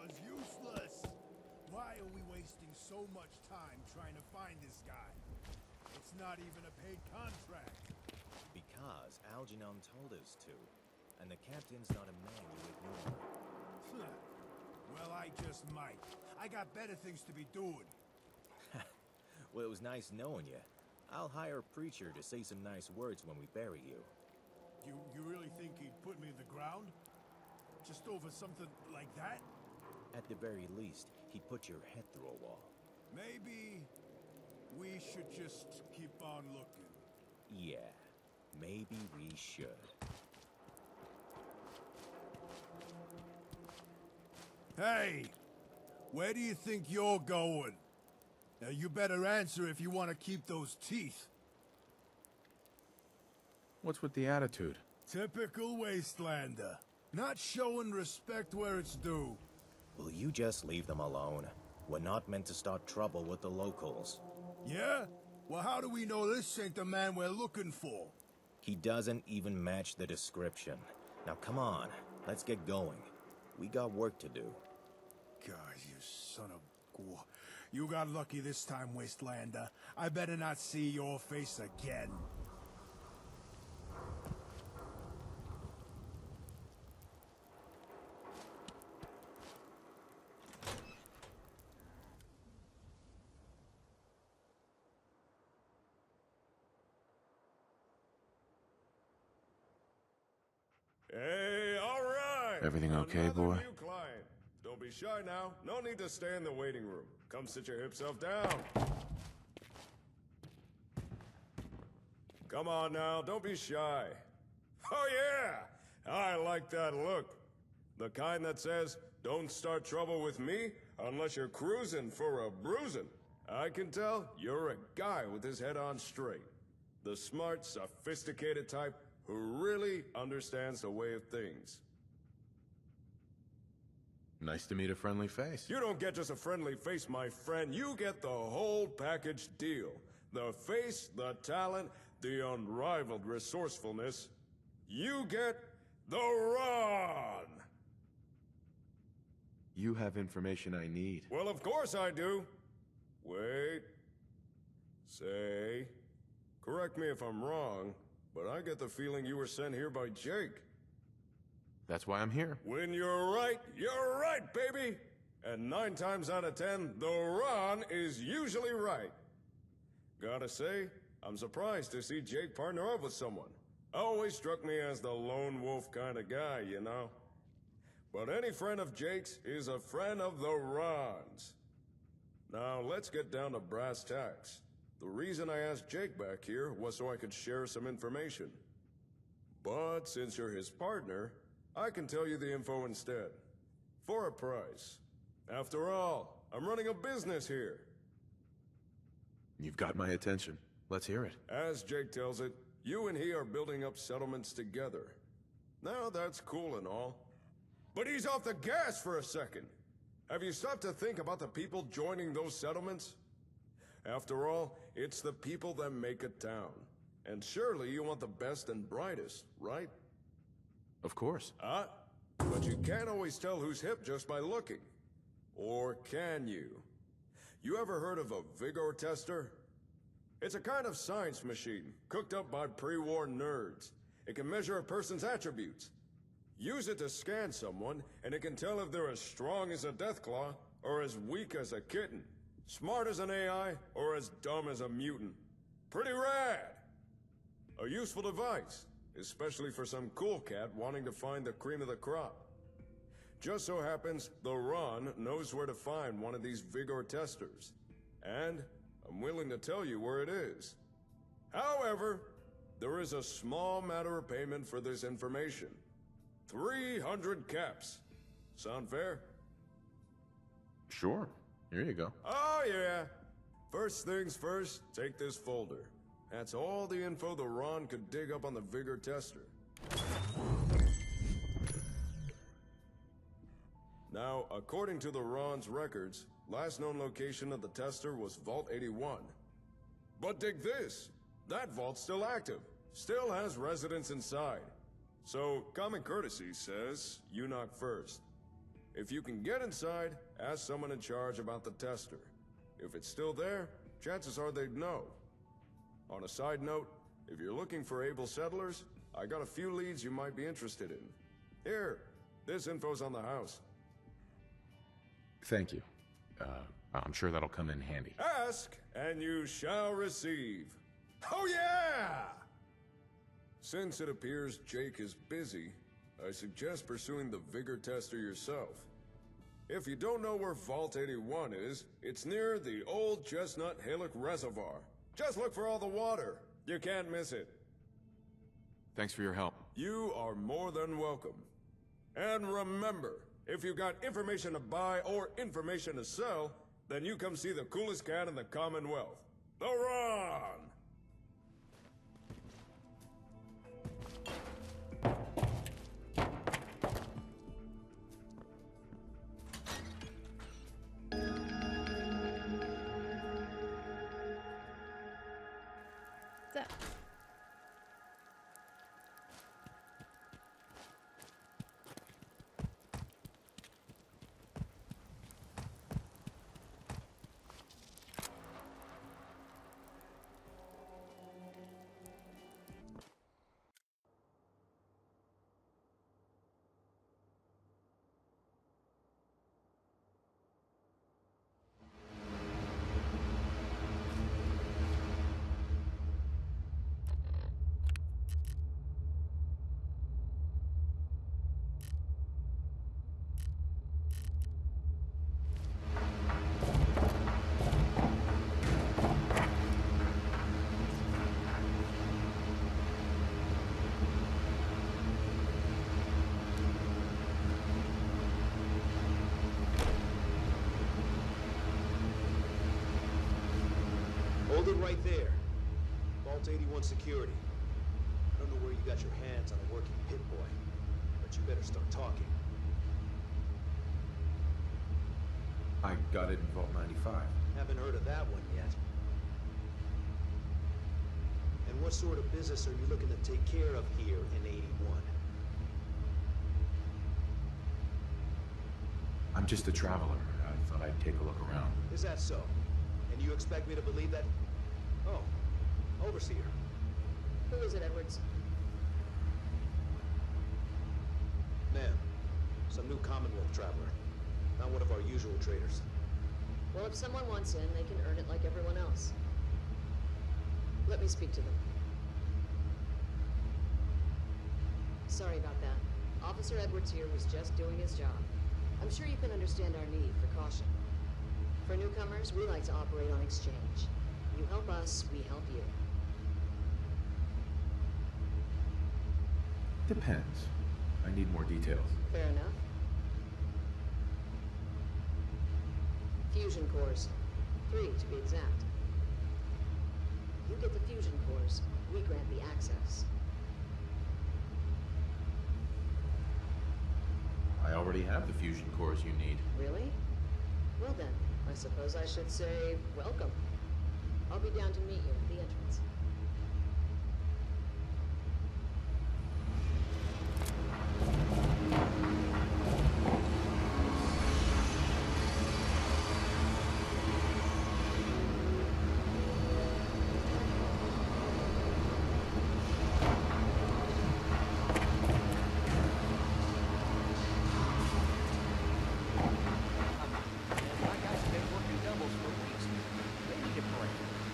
was useless. Why are we wasting so much time trying to find this guy? It's not even a paid contract. Because Algernon told us to, and the captain's not a man you ignore. Well, I just might. I got better things to be doing. Well, it was nice knowing you. I'll hire a preacher to say some nice words when we bury you. You really think he'd put me in the ground? Just over something like that? At the very least, he'd put your head through a wall. Maybe we should just keep on looking. Yeah, maybe we should. Hey! Where do you think you're going? Now you better answer if you want to keep those teeth. What's with the attitude? Typical wastelander. Not showing respect where it's due. Will you just leave them alone? We're not meant to start trouble with the locals. Yeah? Well, how do we know this ain't the man we're looking for? He doesn't even match the description. Now come on, let's get going. We got work to do. God, you son of... You got lucky this time, wastelander. I better not see your face again. Hey, all right. Everything okay, Another boy? New client. Don't be shy now. No need to stay in the waiting room. Come sit your hip self down. Come on now, don't be shy. Oh yeah, I like that look. The kind that says, don't start trouble with me unless you're cruising for a bruising. I can tell you're a guy with his head on straight. The smart, sophisticated type who really understands the way of things. Nice to meet a friendly face. You don't get just a friendly face, my friend. You get the whole package deal. The face, the talent, the unrivaled resourcefulness. You get the Ron! You have information I need. Well, of course I do. Wait. Say. Correct me if I'm wrong, but I get the feeling you were sent here by Jake. That's why I'm here. When you're right, baby! And 9 times out of 10, the Ron is usually right. Gotta say, I'm surprised to see Jake partner up with someone. Always struck me as the lone wolf kind of guy, you know? But any friend of Jake's is a friend of the Ron's. Now, let's get down to brass tacks. The reason I asked Jake back here was so I could share some information. But since you're his partner, I can tell you the info instead. For a price. After all, I'm running a business here. You've got my attention. Let's hear it. As Jake tells it, you and he are building up settlements together. Now that's cool and all. But he's off the gas for a second. Have you stopped to think about the people joining those settlements? After all, it's the people that make a town. And surely you want the best and brightest, right? Of course. But you can't always tell who's hip just by looking. Or can you? You ever heard of a vigor tester? It's a kind of science machine, cooked up by pre-war nerds. It can measure a person's attributes. Use it to scan someone, and it can tell if they're as strong as a deathclaw, or as weak as a kitten. Smart as an AI, or as dumb as a mutant. Pretty rad! A useful device, especially for some cool cat wanting to find the cream of the crop. Just so happens, the Ron knows where to find one of these vigor testers. And I'm willing to tell you where it is. However, there is a small matter of payment for this information. 300 caps. Sound fair? Sure. Here you go. Oh, yeah. First things first, take this folder. That's all the info the Ron could dig up on the vigor tester. Now, according to the Ron's records, last known location of the tester was Vault 81. But dig this! That vault's still active. Still has residents inside. So, common courtesy says, you knock first. If you can get inside, ask someone in charge about the tester. If it's still there, chances are they'd know. On a side note, if you're looking for able settlers, I got a few leads you might be interested in. Here, this info's on the house. Thank you. I'm sure that'll come in handy. Ask, and you shall receive. Oh yeah! Since it appears Jake is busy, I suggest pursuing the vigor tester yourself. If you don't know where Vault 81 is, it's near the old Chestnut Hillock Reservoir. Just look for all the water. You can't miss it. Thanks for your help. You are more than welcome. And remember, if you got information to buy or information to sell, then you come see the coolest cat in the Commonwealth. The Ron! What's up? Hold it right there. Vault 81 security. I don't know where you got your hands on a working pit boy, but you better start talking. I got it in Vault 95. Haven't heard of that one yet. And what sort of business are you looking to take care of here in 81? I'm just a traveler. I thought I'd take a look around. Is that so? And you expect me to believe that? Oh, Overseer. Who is it, Edwards? Ma'am, some new Commonwealth traveler. Not one of our usual traders. Well, if someone wants in, they can earn it like everyone else. Let me speak to them. Sorry about that. Officer Edwards here was just doing his job. I'm sure you can understand our need for caution. For newcomers, we like to operate on exchange. You help us, we help you. Depends. I need more details. Fair enough. Fusion cores. 3, to be exact. You get the fusion cores, we grant the access. I already have the fusion cores you need. Really? Well then, I suppose I should say welcome. I'll be down to meet you at the entrance.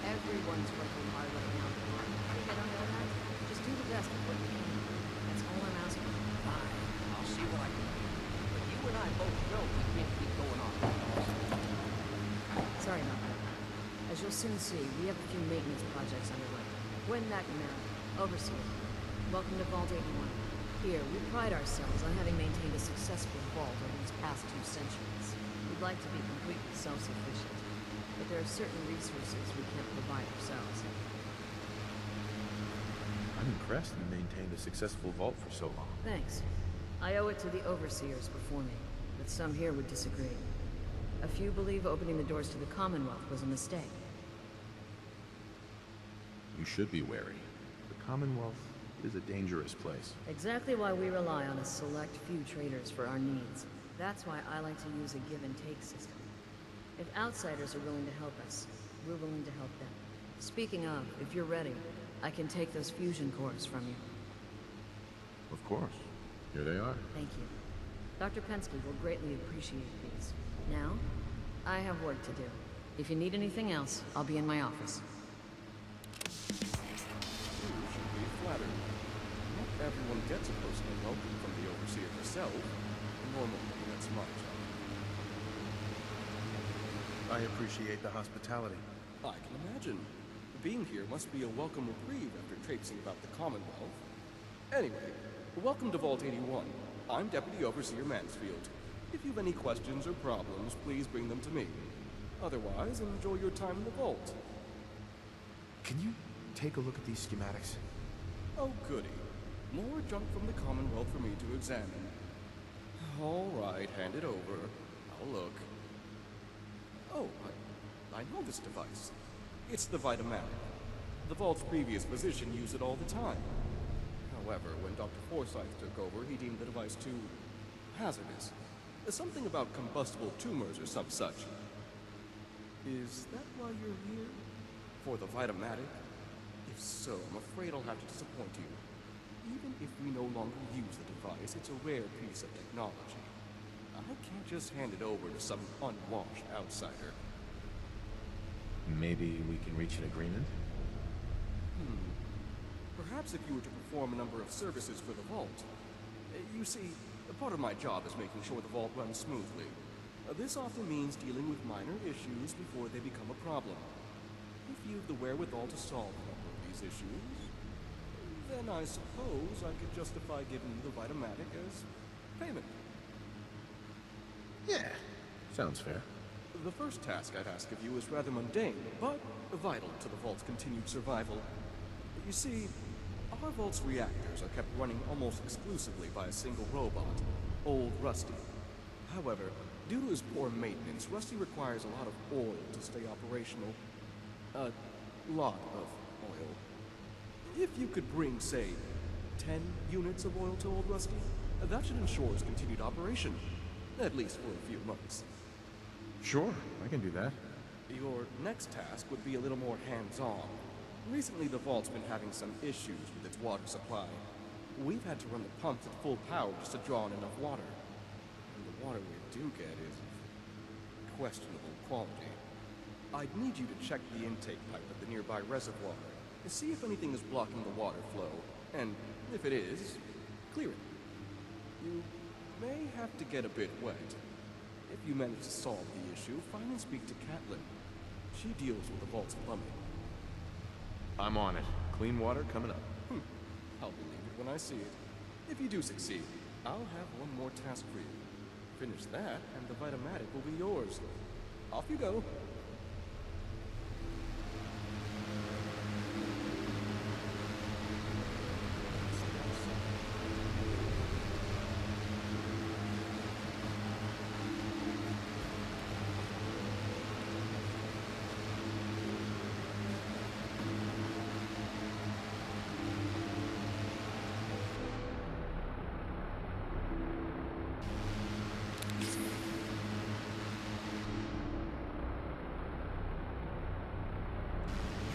Everyone's working hard right now. Think I don't know that? Just do the best of what you can. That's all I'm asking. Fine, I'll see what I can do. But you and I both know we can't keep going on like this. Sorry about that. As you'll soon see, we have a few maintenance projects underway. When that now, Overseer. Welcome to Vault 81. Here, we pride ourselves on having maintained a successful vault over these past 2 centuries. We'd like to be completely self-sufficient, but there are certain resources we can't provide ourselves. I'm impressed you maintained a successful vault for so long. Thanks. I owe it to the overseers before me, but some here would disagree. A few believe opening the doors to the Commonwealth was a mistake. You should be wary. The Commonwealth is a dangerous place. Exactly why we rely on a select few traders for our needs. That's why I like to use a give-and-take system. If outsiders are willing to help us, we're willing to help them. Speaking of, if you're ready, I can take those fusion cores from you. Of course. Here they are. Thank you. Dr. Pensky will greatly appreciate these. Now, I have work to do. If you need anything else, I'll be in my office. You should be flattered. Not everyone gets a personal welcome from the Overseer herself. Normally, that's my job. I appreciate the hospitality. I can imagine. Being here must be a welcome reprieve after traipsing about the Commonwealth. Anyway, welcome to Vault 81. I'm Deputy Overseer Mansfield. If you have any questions or problems, please bring them to me. Otherwise, enjoy your time in the vault. Can you take a look at these schematics? Oh, goody. More junk from the Commonwealth for me to examine. All right, hand it over. I'll look. Oh, I know this device. It's the Vit-o-Matic. The Vault's previous physician used it all the time. However, when Dr. Forsyth took over, he deemed the device too hazardous. Something about combustible tumors or some such. Is that why you're here? For the Vit-o-Matic? If so, I'm afraid I'll have to disappoint you. Even if we no longer use the device, it's a rare piece of technology. I can't just hand it over to some unwashed outsider. Maybe we can reach an agreement? Perhaps if you were to perform a number of services for the Vault. You see, part of my job is making sure the Vault runs smoothly. This often means dealing with minor issues before they become a problem. If you've the wherewithal to solve a number of these issues, then I suppose I could justify giving you the Vit-o-Matic as payment. Yeah. Sounds fair. The first task I'd ask of you is rather mundane, but vital to the Vault's continued survival. You see, our Vault's reactors are kept running almost exclusively by a single robot, Old Rusty. However, due to his poor maintenance, Rusty requires a lot of oil to stay operational. A lot of oil. If you could bring, say, 10 units of oil to Old Rusty, that should ensure his continued operation. At least for a few months. Sure, I can do that. Your next task would be a little more hands-on. Recently, the Vault's been having some issues with its water supply. We've had to run the pumps at full power just to draw in enough water. And the water we do get is of questionable quality. I'd need you to check the intake pipe at the nearby reservoir to see if anything is blocking the water flow, and if it is, clear it. You may have to get a bit wet. If you manage to solve the issue, find and speak to Catelyn. She deals with the Vault's plumbing. I'm on it. Clean water coming up. I'll believe it when I see it. If you do succeed, I'll have one more task for you. Finish that, and the Vit-o-Matic will be yours. Off you go.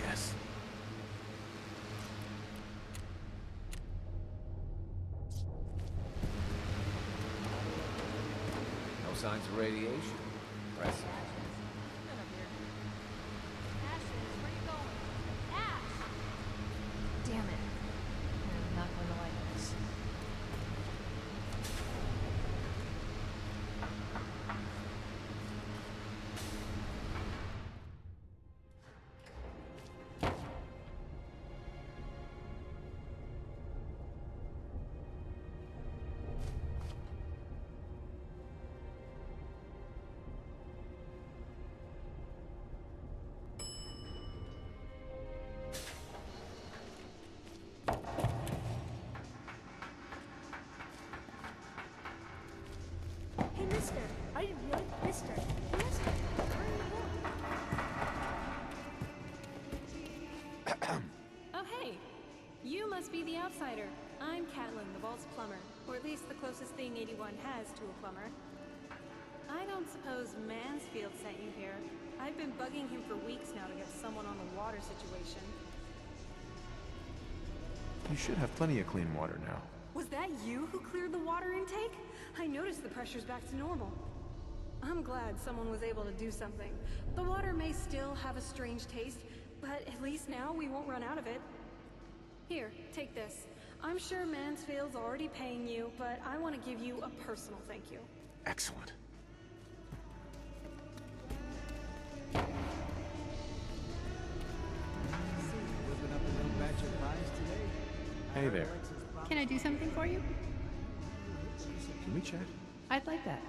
Yes. No signs of radiation. Impressive. Damn it. I'm not going to like this. Hey, mister. Are you really? Mister. Mister. Where are you going? Oh, hey. You must be the outsider. I'm Catelyn, the Vault's plumber. Or at least the closest thing 81 has to a plumber. I don't suppose Mansfield sent you here. I've been bugging him for weeks now to get someone on the water situation. You should have plenty of clean water now. Was that you who cleared the water intake? I noticed the pressure's back to normal. I'm glad someone was able to do something. The water may still have a strange taste, but at least now we won't run out of it. Here, take this. I'm sure Mansfield's already paying you, but I want to give you a personal thank you. Excellent. Hey there. Can I do something for you? Can we chat? I'd like that.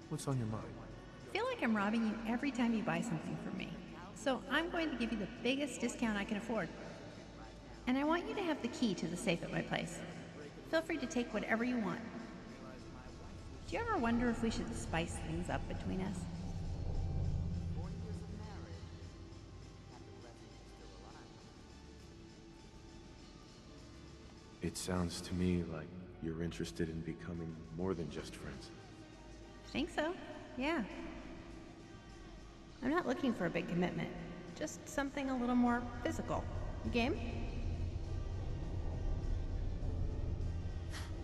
What's on your mind? I feel like I'm robbing you every time you buy something from me. So I'm going to give you the biggest discount I can afford. And I want you to have the key to the safe at my place. Feel free to take whatever you want. Do you ever wonder if we should spice things up between us? It sounds to me like you're interested in becoming more than just friends. I think so, yeah. I'm not looking for a big commitment. Just something a little more physical. You game?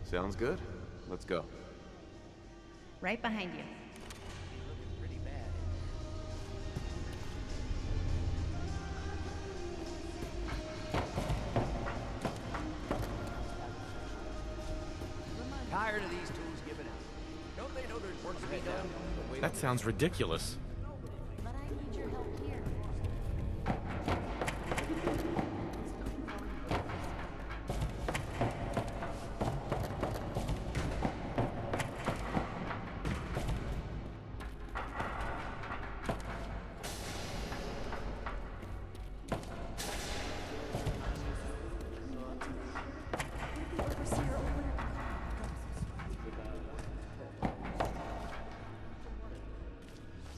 Sounds good. Let's go. Right behind you. Pretty bad. Tired of these tools giving out. Don't they know there's work to be done? That sounds ridiculous. But I need your help here.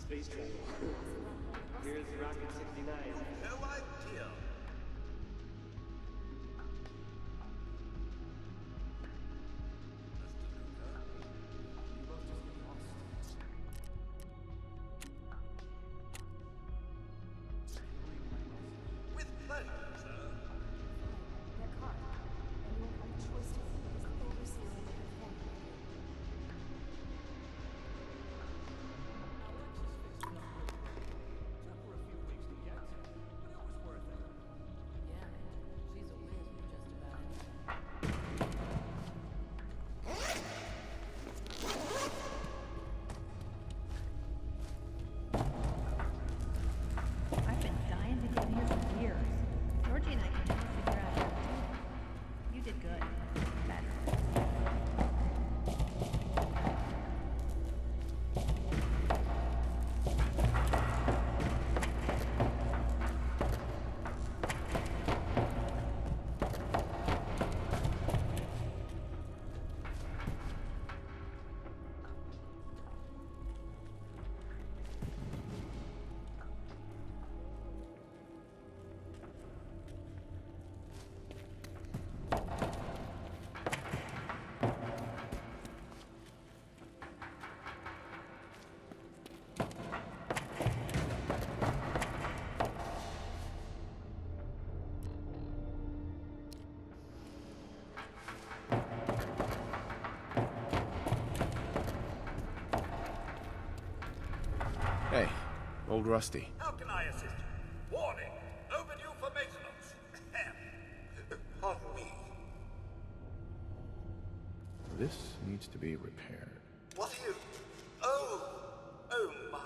Space travel. Here's Rocket 69. No idea. With pleasure, sir. Their car. And you won't have a choice to because the overseer will make a phone. I've been dying to get here for years. Georgie and I could never figure out how to do it. You did good. Better. Hey, old Rusty. How can I assist you? Warning! Overdue for maintenance. Pardon me. This needs to be repaired. What are you? Oh! Oh my.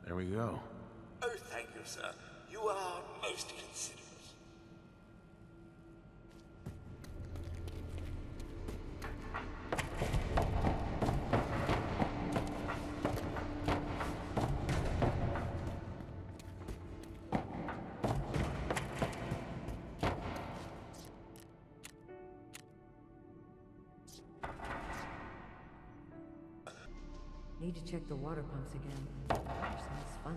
There we go. Oh, thank you, sir. You are most considerate. Need to check the water pumps again. Sounds funny.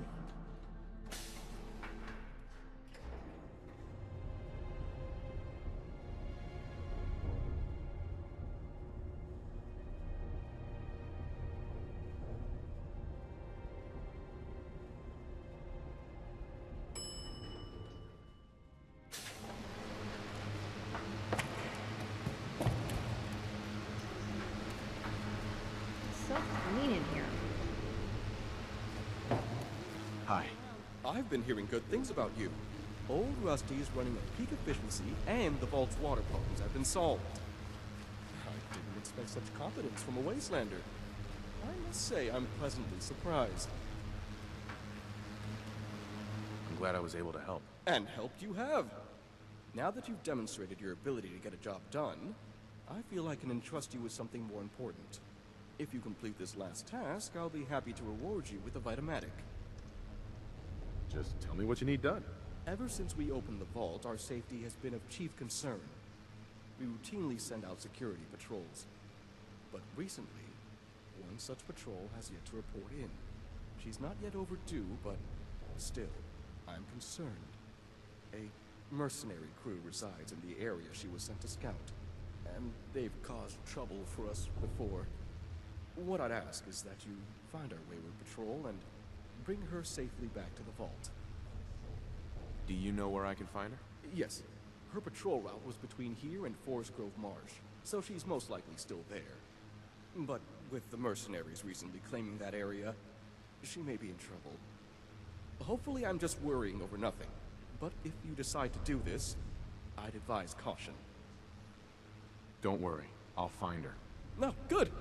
I've been hearing good things about you. Old Rusty's running at peak efficiency, and the vault's water problems have been solved. I didn't expect such confidence from a wastelander. I must say I'm pleasantly surprised. I'm glad I was able to help. And helped you have. Now that you've demonstrated your ability to get a job done, I feel I can entrust you with something more important. If you complete this last task, I'll be happy to reward you with a Vit-o-Matic. Just tell me what you need done. Ever since we opened the vault, our safety has been of chief concern. We routinely send out security patrols. But recently, one such patrol has yet to report in. She's not yet overdue, but still, I'm concerned. A mercenary crew resides in the area she was sent to scout, and they've caused trouble for us before. What I'd ask is that you find our wayward patrol and bring her safely back to the vault. Do you know where I can find her? Yes. Her patrol route was between here and Forest Grove Marsh, so she's most likely still there. But with the mercenaries recently claiming that area, she may be in trouble. Hopefully I'm just worrying over nothing. But if you decide to do this, I'd advise caution. Don't worry. I'll find her. No, good.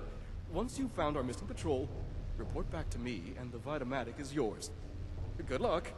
Once you've found our missing patrol, report back to me and the Vit-o-Matic is yours. Good luck.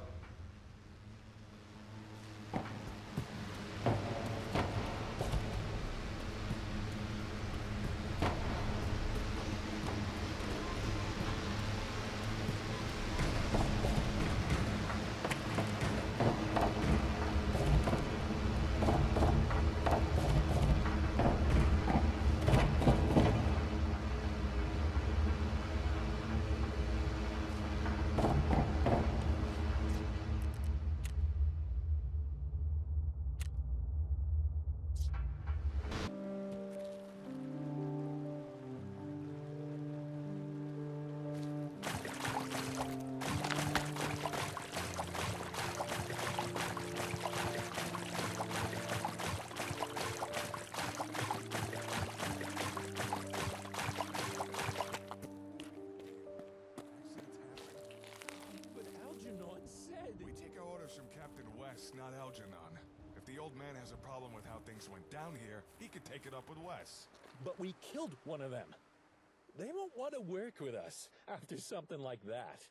Not Algernon. If the old man has a problem with how things went down here, he could take it up with Wes. But we killed one of them. They won't want to work with us after something like that.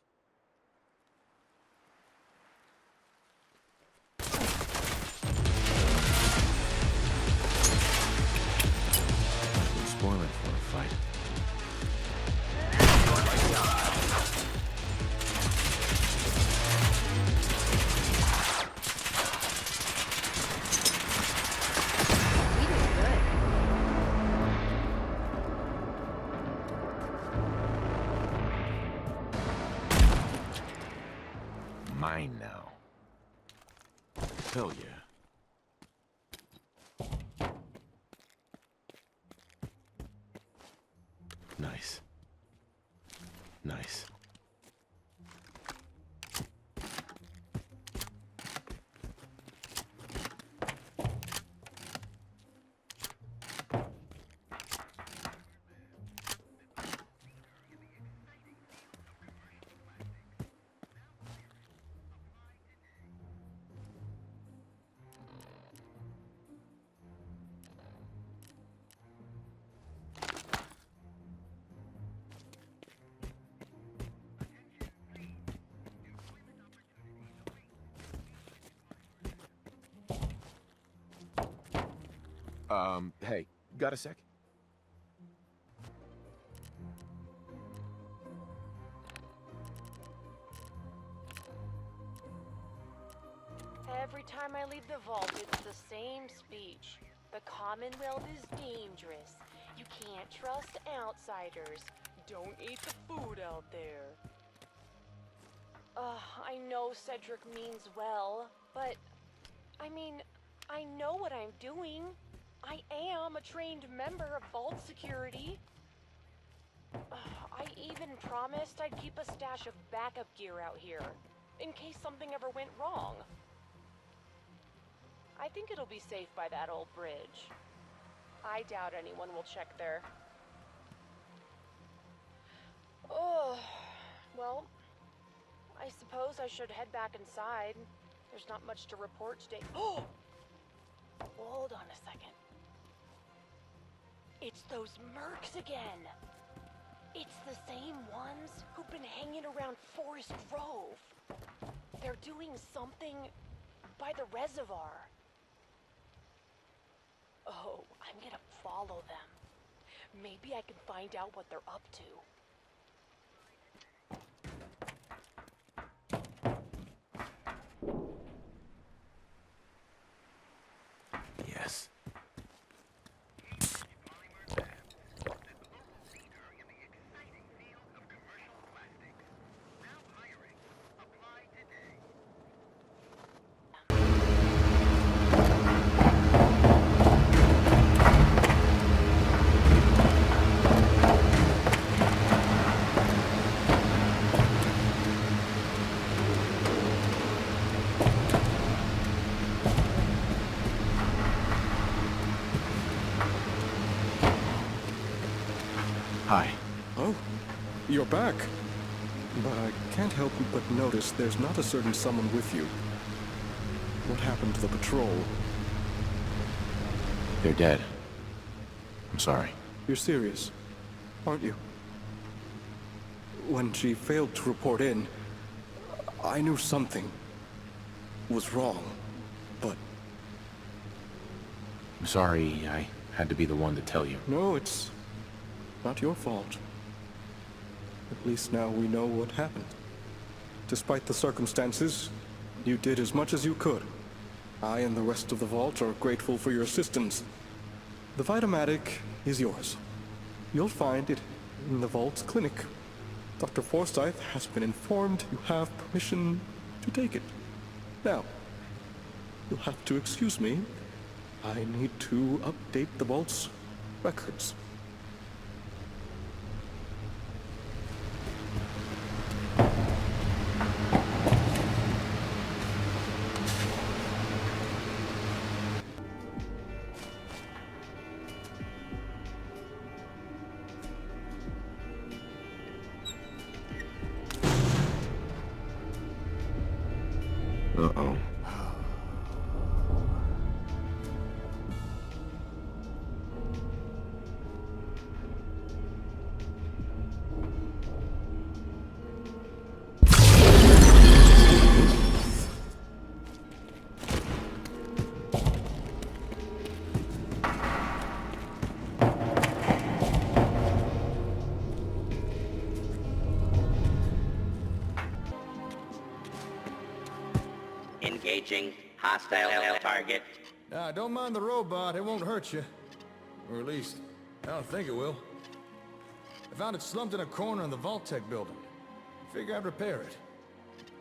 Spoiling for a fight. Mine now. Hell yeah. Nice. Nice. Hey, got a sec? Every time I leave the vault, it's the same speech. The Commonwealth is dangerous. You can't trust outsiders. Don't eat the food out there. I know Cedric means well, but... I mean, I know what I'm doing. I am a trained member of Vault Security. I even promised I'd keep a stash of backup gear out here, in case something ever went wrong. I think it'll be safe by that old bridge. I doubt anyone will check there. Oh, well, I suppose I should head back inside. There's not much to report today. Oh! Hold on a second. It's those mercs again. It's the same ones who've been hanging around Forest Grove. They're doing something by the reservoir. Oh, I'm gonna follow them. Maybe I can find out what they're up to. Yes. Hi. Oh, you're back. But I can't help but notice there's not a certain someone with you. What happened to the patrol? They're dead. I'm sorry. You're serious, aren't you? When she failed to report in, I knew something was wrong, but... I'm sorry, I had to be the one to tell you. No, it's not your fault. At least now we know what happened. Despite the circumstances, you did as much as you could. I and the rest of the Vault are grateful for your assistance. The Vit-o-Matic is yours. You'll find it in the Vault's clinic. Dr. Forsyth has been informed you have permission to take it. Now, you'll have to excuse me. I need to update the Vault's records. Uh-oh. Engaging hostile target. Don't mind the robot, it won't hurt you. Or at least, I don't think it will. I found it slumped in a corner in the Vault-Tec building. Figure I'd repair it.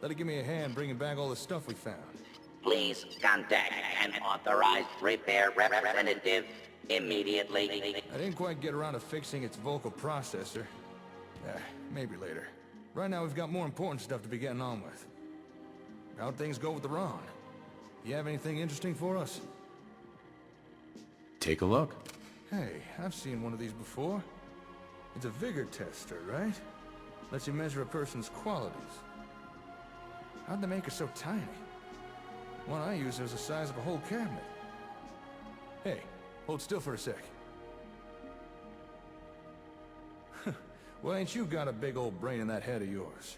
Let it give me a hand bringing back all the stuff we found. Please contact an authorized repair representative immediately. I didn't quite get around to fixing its vocal processor. Maybe later. Right now we've got more important stuff to be getting on with. How'd things go with the Ron? You have anything interesting for us? Take a look. Hey, I've seen one of these before. It's a vigor tester, right? Lets you measure a person's qualities. How'd they make it so tiny? One I used was the size of a whole cabinet. Hey, hold still for a sec. Well, ain't you got a big old brain in that head of yours?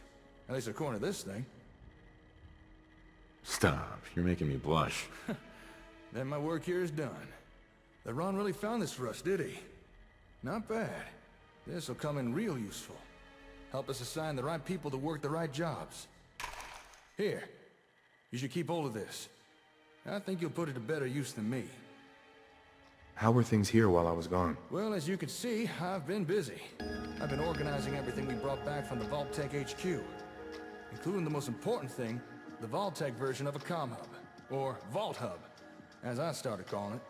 At least according to this thing. Stop. You're making me blush. Then my work here is done. The Ron really found this for us, did he? Not bad. This'll come in real useful. Help us assign the right people to work the right jobs. Here, you should keep hold of this. I think you'll put it to better use than me. How were things here while I was gone? Well, as you can see, I've been busy. I've been organizing everything we brought back from the Vault-Tec HQ. Including the most important thing, the Vault-Tec version of a comm hub. Or Vault Hub, as I started calling it.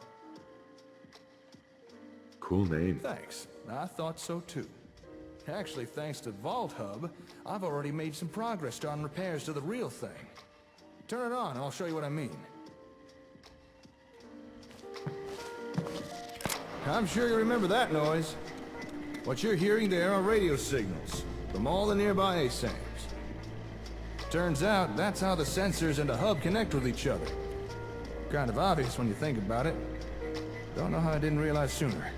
Cool name. Thanks. I thought so too. Actually, thanks to Vault Hub, I've already made some progress starting repairs to the real thing. Turn it on and I'll show you what I mean. I'm sure you remember that noise. What you're hearing there are radio signals from all the nearby ASAMs. Turns out, that's how the sensors and the hub connect with each other. Kind of obvious when you think about it. Don't know how I didn't realize sooner.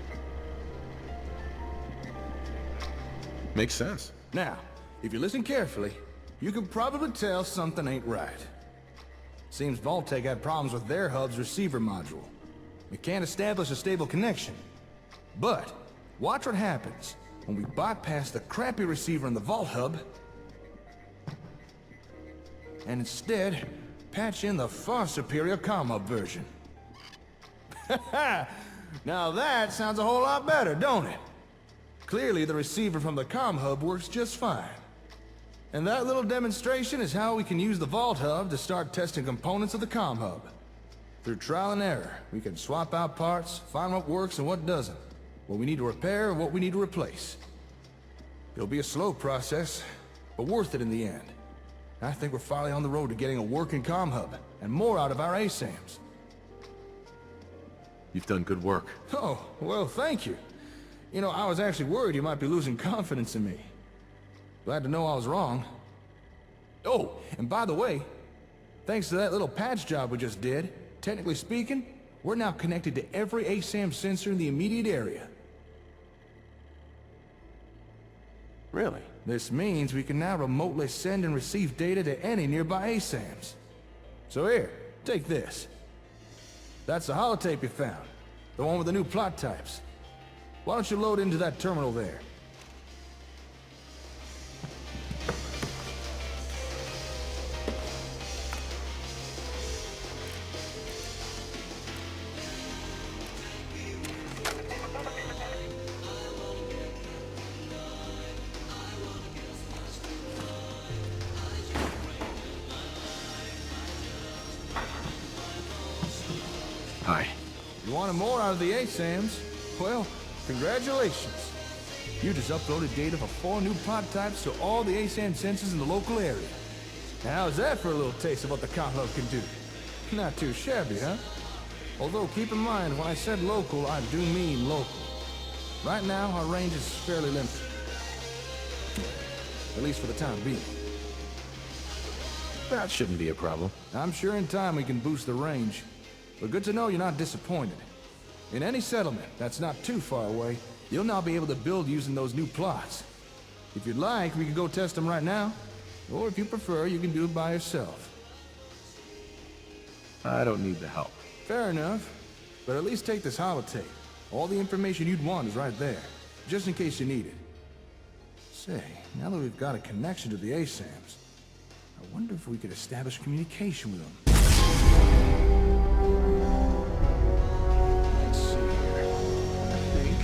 Makes sense. Now, if you listen carefully, you can probably tell something ain't right. Seems Vault-Tec had problems with their hub's receiver module. We can't establish a stable connection. But, watch what happens when we bypass the crappy receiver in the Vault hub and instead patch in the far superior comm hub version. Now that sounds a whole lot better, don't it? Clearly the receiver from the comm hub works just fine. And that little demonstration is how we can use the Vault hub to start testing components of the comm hub. Through trial and error, we can swap out parts, find what works and what doesn't, what we need to repair and what we need to replace. It'll be a slow process, but worth it in the end. I think we're finally on the road to getting a working comm hub, and more out of our ASAMs. You've done good work. Oh, well, thank you. You know, I was actually worried you might be losing confidence in me. Glad to know I was wrong. Oh, and by the way, thanks to that little patch job we just did, technically speaking, we're now connected to every ASAM sensor in the immediate area. Really? This means we can now remotely send and receive data to any nearby ASAMs. So here, take this. That's the holotape you found. The one with the new plot types. Why don't you load into that terminal there? Hi. You wanted more out of the ASAMs? Well, congratulations. You just uploaded data for 4 new plot types to all the ASAM sensors in the local area. Now, how's that for a little taste of what the comm hub can do? Not too shabby, huh? Although, keep in mind, when I said local, I do mean local. Right now, our range is fairly limited. At least for the time being. That shouldn't be a problem. I'm sure in time we can boost the range. But good to know you're not disappointed. In any settlement that's not too far away, you'll now be able to build using those new plots. If you'd like, we can go test them right now. Or if you prefer, you can do it by yourself. I don't need the help. Fair enough. But at least take this holotape. All the information you'd want is right there. Just in case you need it. Say, now that we've got a connection to the ASAMs, I wonder if we could establish communication with them. Let's see here. I think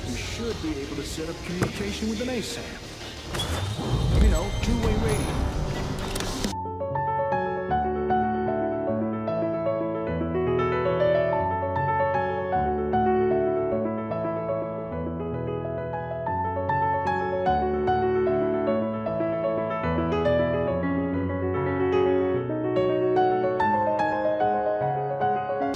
we should be able to set up communication with an ASAM.